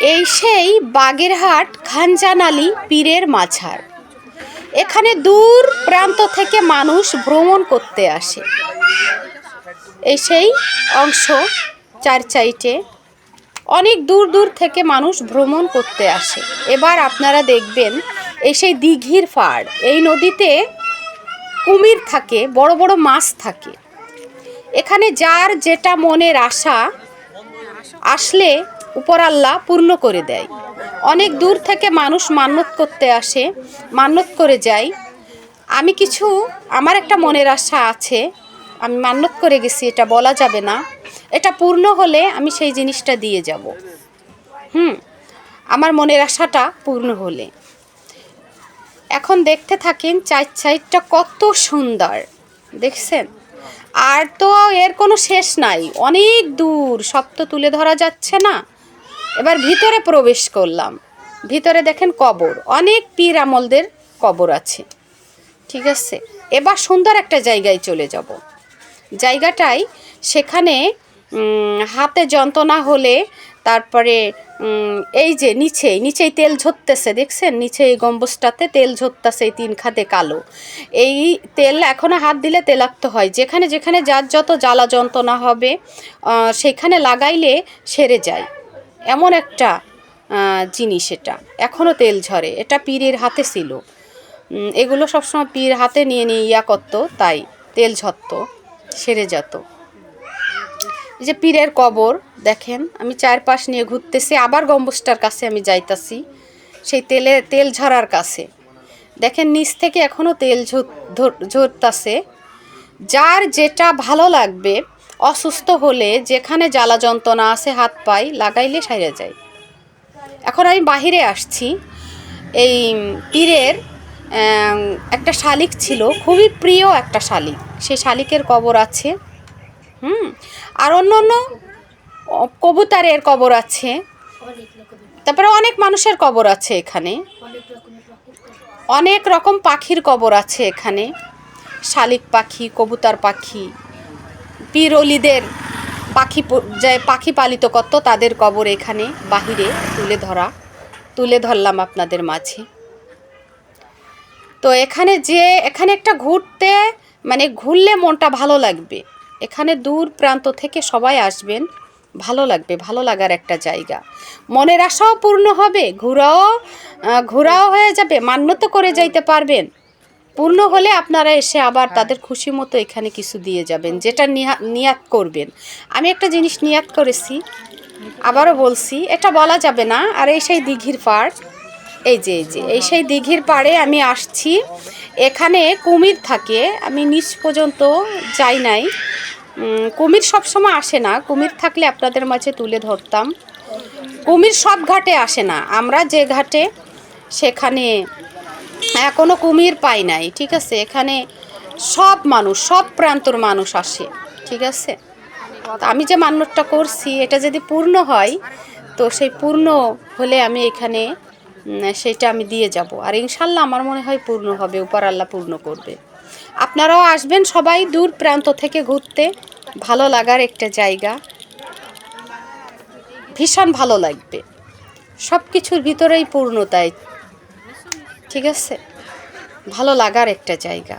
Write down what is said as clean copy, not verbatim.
এই সেই বাগেরহাট খানজান আলী পীরের মাজার। এখানে দূর প্রান্ত থেকে মানুষ ভ্রমণ করতে আসে। এই সেই অংশ চার সাইডে অনেক দূর দূর থেকে মানুষ ভ্রমণ করতে আসে। এবার আপনারা দেখবেন এই সেই দিঘির পাড়। এই নদীতে কুমির থাকে, বড় বড় মাছ থাকে। এখানে যার যেটা মনের আশা আসলে উপরাল্লাহ পূর্ণ করে দেয়। অনেক দূর থেকে মানুষ মান্যত করতে আসে, মান্যত করে যায়। আমি কিছু আমার একটা মনের আশা আছে, আমি মান্যত করে গেছি, এটা বলা যাবে না। এটা পূর্ণ হলে আমি সেই জিনিসটা দিয়ে যাব। আমার মনের আশাটা পূর্ণ হলে। এখন দেখতে থাকেন চার সাইডটা কত সুন্দর দেখছেন। আর তো এর কোনো শেষ নাই, অনেক দূর, সব তো তুলে ধরা যাচ্ছে না। এবার ভিতরে প্রবেশ করলাম। ভিতরে দেখেন কবর, অনেক পীর আমলদের কবর আছে। ঠিক আছে, এবার সুন্দর একটা জায়গায় চলে যাব। জায়গাটায় সেখানে হাতে যন্ত্রণা হলে, তারপরে এই যে নিচেই তেল ঝরতেছে দেখছেন, নিচে এই গম্বুজটাতে তেল ঝরতেছে, এই 3 খাতে কালো। এই তেল এখনও হাত দিলে তেলাক্ত হয়। যেখানে যেখানে যার যত জ্বালা যন্ত্রণা হবে সেখানে লাগাইলে সেরে যায়, এমন একটা জিনিস। এটা এখনও তেল ঝরে, এটা পীরের হাতে ছিল। এগুলো সবসময় পীর হাতে নিয়ে ইয়া করতো, তাই তেল ঝরতো, সেরে যেত। এই যে পীরের কবর দেখেন, আমি চারপাশ নিয়ে ঘুরতেছি, আবার গম্বুজটার কাছে আমি যাইতাছি, সেই তেল ঝরার কাছে। দেখেন নিচ থেকে এখনও তেল ঝরতাছে। যার যেটা ভালো লাগবে, অসুস্থ হলে যেখানে জ্বালা যন্ত্রণা আছে হাত পায়ে লাগাইলে সেরে যায়। এখন আমি বাহিরে আসছি। এই পীরের একটা শালিক ছিল, খুবই প্রিয় একটা শালিক, সেই শালিকের কবর আছে। আর অন্য অন্য কবুতরের কবর আছে, তারপরে অনেক মানুষের কবর আছে এখানে, অনেক রকম পাখির কবর আছে এখানে। শালিক পাখি, কবুতর পাখি, পীর অলিদের পাখি পালিত করত, তাদের কবর এখানে বাহিরে তুলে ধরলাম আপনাদের মাঝে। তো এখানে একটা ঘুরলে মনটা ভালো লাগবে। এখানে দূর প্রান্ত থেকে সবাই আসবেন, ভালো লাগবে, ভালো লাগার একটা জায়গা। মনের আশাও পূর্ণ হবে, ঘোরাও হয়ে যাবে, মান্যত করে যাইতে পারবেন। পূর্ণ হলে আপনারা এসে আবার তাদের খুশি মতো এখানে কিছু দিয়ে যাবেন, যেটা নিয়াত করবেন। আমি একটা জিনিস নিয়াত করেছি, আবারও বলছি, এটা বলা যাবে না। আর এই সেই দিঘির পাড়, এই সেই দিঘির পাড়ে আমি আসছি। এখানে কুমির থাকে, আমি নিচ পর্যন্ত যাই নাই। কুমির সবসময় আসে না, কুমির থাকলে আপনাদের মাঝে তুলে ধরতাম। কুমির সব ঘাটে আসে না, আমরা যে ঘাটে সেখানে কোনো কুমির পাই নাই। ঠিক আছে, এখানে সব প্রান্তর মানুষ আসে। ঠিক আছে, আমি যে মান্যতটা করছি এটা যদি পূর্ণ হয়, তো সেই পূর্ণ হলে আমি এখানে সেটা আমি দিয়ে যাব। আর ইনশাল্লাহ আমার মনে হয় পূর্ণ হবে, উপরাল্লাহ পূর্ণ করবে। আপনারাও আসবেন সবাই দূর প্রান্ত থেকে ঘুরতে, ভালো লাগার একটা জায়গা, ভীষণ ভালো লাগবে। সব কিছুর ভিতরেই পূর্ণতায়, ঠিক আছে, ভালো লাগার একটা জায়গা।